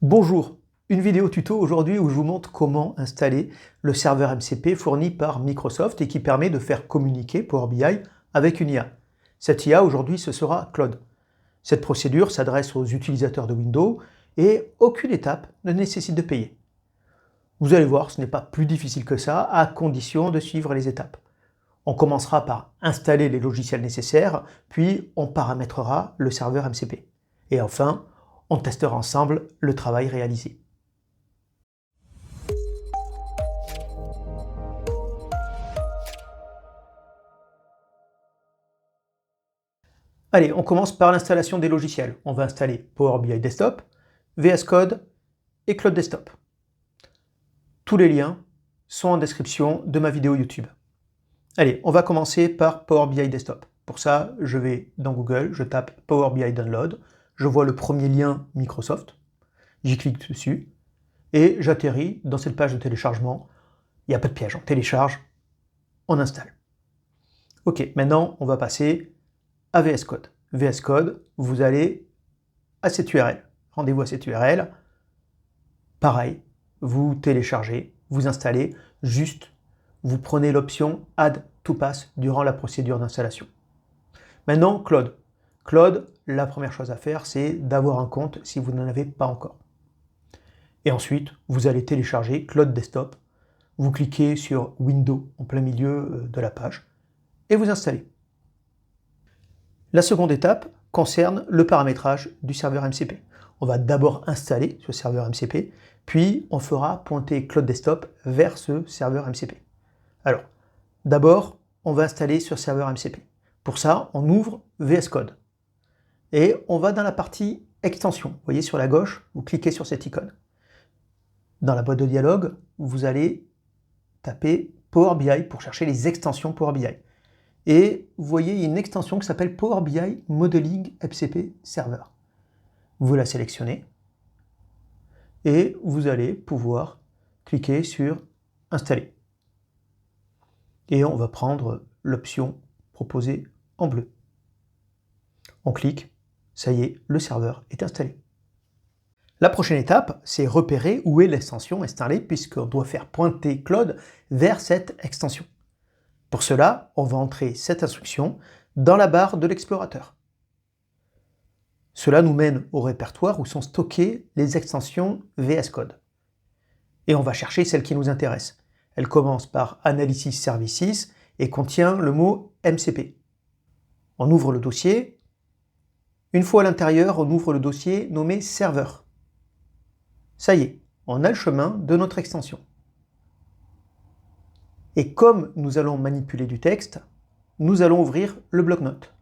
Bonjour, une vidéo tuto aujourd'hui où je vous montre comment installer le serveur MCP fourni par Microsoft et qui permet de faire communiquer Power BI avec une IA. Cette IA aujourd'hui ce sera Claude. Cette procédure s'adresse aux utilisateurs de Windows et aucune étape ne nécessite de payer. Vous allez voir, ce n'est pas plus difficile que ça à condition de suivre les étapes. On commencera par installer les logiciels nécessaires, puis on paramétrera le serveur MCP. Et enfin, on testera ensemble le travail réalisé. Allez, on commence par l'installation des logiciels. On va installer Power BI Desktop, VS Code et Cloud Desktop. Tous les liens sont en description de ma vidéo YouTube. Allez, on va commencer par Power BI Desktop. Pour ça, je vais dans Google, je tape Power BI Download, je vois le premier lien Microsoft, j'y clique dessus et j'atterris dans cette page de téléchargement. Il n'y a pas de piège, on télécharge, on installe. Ok, maintenant on va passer à VS Code. VS Code, vous allez à cette URL. Rendez-vous à cette URL. Pareil, vous téléchargez, vous installez, juste vous prenez l'option Add to Pass durant la procédure d'installation. Maintenant, Claude. Claude, la première chose à faire, c'est d'avoir un compte si vous n'en avez pas encore. Et ensuite, vous allez télécharger Claude Desktop. Vous cliquez sur Windows en plein milieu de la page et vous installez. La seconde étape concerne le paramétrage du serveur MCP. On va d'abord installer ce serveur MCP, puis on fera pointer Cloud Desktop vers ce serveur MCP. Alors, d'abord, on va installer ce serveur MCP. Pour ça, on ouvre VS Code. Et on va dans la partie extension. Vous voyez sur la gauche, vous cliquez sur cette icône. Dans la boîte de dialogue, vous allez taper Power BI pour chercher les extensions Power BI. Et vous voyez, il y a une extension qui s'appelle Power BI Modeling MCP Server. Vous la sélectionnez et vous allez pouvoir cliquer sur Installer. Et on va prendre l'option proposée en bleu. On clique, ça y est, le serveur est installé. La prochaine étape, c'est repérer où est l'extension installée puisqu'on doit faire pointer Claude vers cette extension. Pour cela, on va entrer cette instruction dans la barre de l'explorateur. Cela nous mène au répertoire où sont stockées les extensions VS Code. Et on va chercher celle qui nous intéresse. Elle commence par Analysis Services et contient le mot MCP. On ouvre le dossier. Une fois à l'intérieur, on ouvre le dossier nommé Serveur. Ça y est, on a le chemin de notre extension. Et comme nous allons manipuler du texte, nous allons ouvrir le bloc-notes.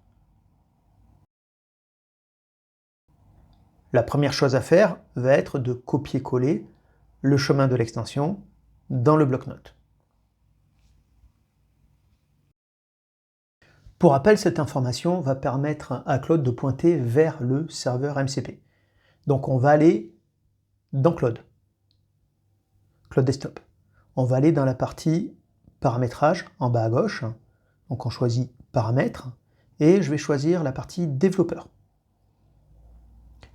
La première chose à faire va être de copier-coller le chemin de l'extension dans le bloc-notes. Pour rappel, cette information va permettre à Claude de pointer vers le serveur MCP. Donc on va aller dans Claude Desktop. On va aller dans la partie paramétrage en bas à gauche. Donc on choisit paramètres et je vais choisir la partie développeur.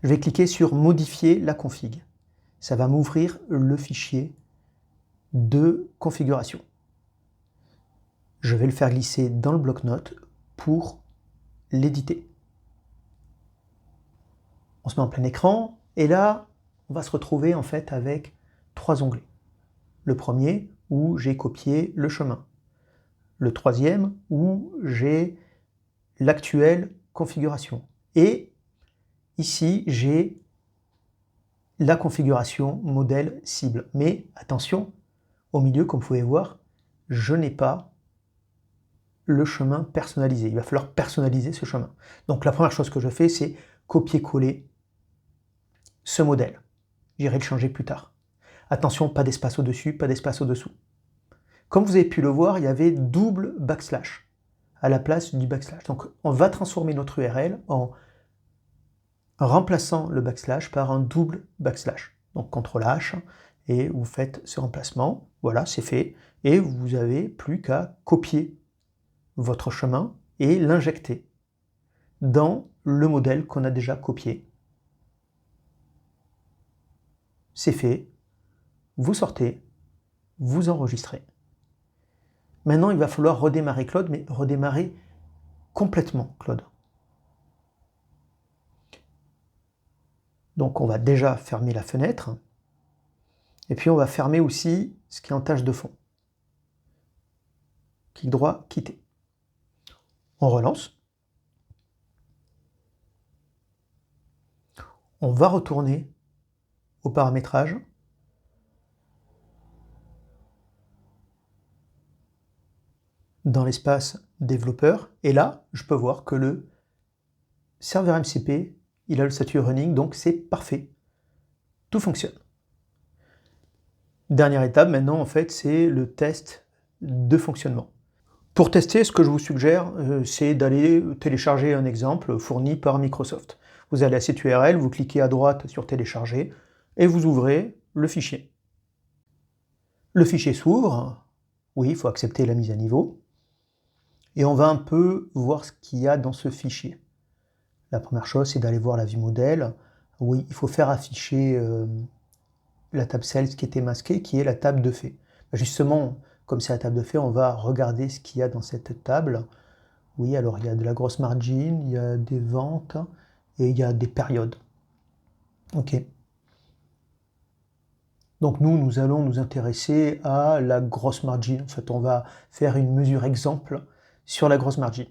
Je vais cliquer sur modifier la config. Ça va m'ouvrir le fichier de configuration. Je vais le faire glisser dans le bloc-notes pour l'éditer. On se met en plein écran et là, on va se retrouver en fait avec trois onglets. Le premier où j'ai copié le chemin. Le troisième où j'ai l'actuelle configuration. Et ici, j'ai la configuration modèle cible. Mais attention, au milieu, comme vous pouvez voir, je n'ai pas le chemin personnalisé. Il va falloir personnaliser ce chemin. Donc la première chose que je fais, c'est copier-coller ce modèle. J'irai le changer plus tard. Attention, pas d'espace au-dessus, pas d'espace au-dessous. Comme vous avez pu le voir, il y avait double backslash à la place du backslash. Donc on va transformer notre URL en remplaçant le backslash par un double backslash. Donc CTRL H et vous faites ce remplacement. Voilà, c'est fait. Et vous n'avez plus qu'à copier votre chemin et l'injecter dans le modèle qu'on a déjà copié. c'est fait, vous sortez, vous enregistrez. Maintenant, il va falloir redémarrer Claude, mais redémarrer complètement Claude. Donc on va déjà fermer la fenêtre, et puis on va fermer aussi ce qui est en tâche de fond. Clic droit, quitter. On relance. On va retourner au paramétrage. Dans l'espace développeur, et là, je peux voir que le serveur MCP, il a le statut running, donc c'est parfait. Tout fonctionne. Dernière étape maintenant, en fait, c'est le test de fonctionnement. Pour tester, ce que je vous suggère, c'est d'aller télécharger un exemple fourni par Microsoft. Vous allez à cette URL, vous cliquez à droite sur télécharger, et vous ouvrez le fichier. Le fichier s'ouvre, oui, il faut accepter la mise à niveau, et on va un peu voir ce qu'il y a dans ce fichier. La première chose, c'est d'aller voir la vue modèle. Oui, il faut faire afficher la table Sales qui était masquée, qui est la table de fait. Justement, comme c'est la table de fait, on va regarder ce qu'il y a dans cette table. Oui, alors il y a de la grosse margin, il y a des ventes et il y a des périodes. Ok. Donc nous allons nous intéresser à la grosse margin. En fait, on va faire une mesure exemple sur la grosse margin.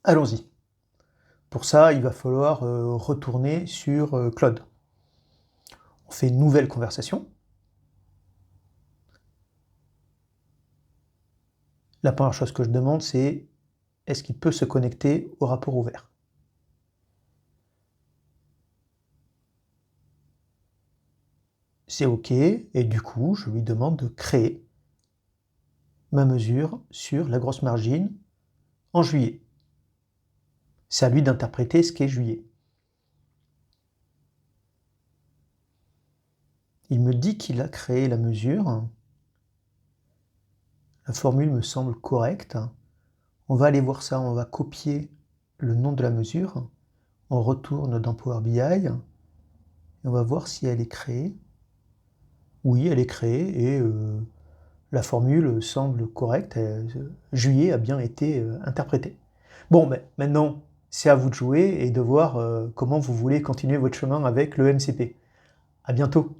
Allons-y. Pour ça, il va falloir retourner sur Claude. On fait une nouvelle conversation. La première chose que je demande, c'est est-ce qu'il peut se connecter au rapport ouvert? C'est OK, et du coup, je lui demande de créer ma mesure sur la grosse margin en juillet. C'est à lui d'interpréter ce qu'est juillet. Il me dit qu'il a créé la mesure. La formule me semble correcte. On va aller voir ça, on va copier le nom de la mesure. On retourne dans Power BI et on va voir si elle est créée. Oui, elle est créée et la formule semble correcte. Juillet a bien été interprété. Bon, mais maintenant, c'est à vous de jouer et de voir comment vous voulez continuer votre chemin avec le MCP. À bientôt.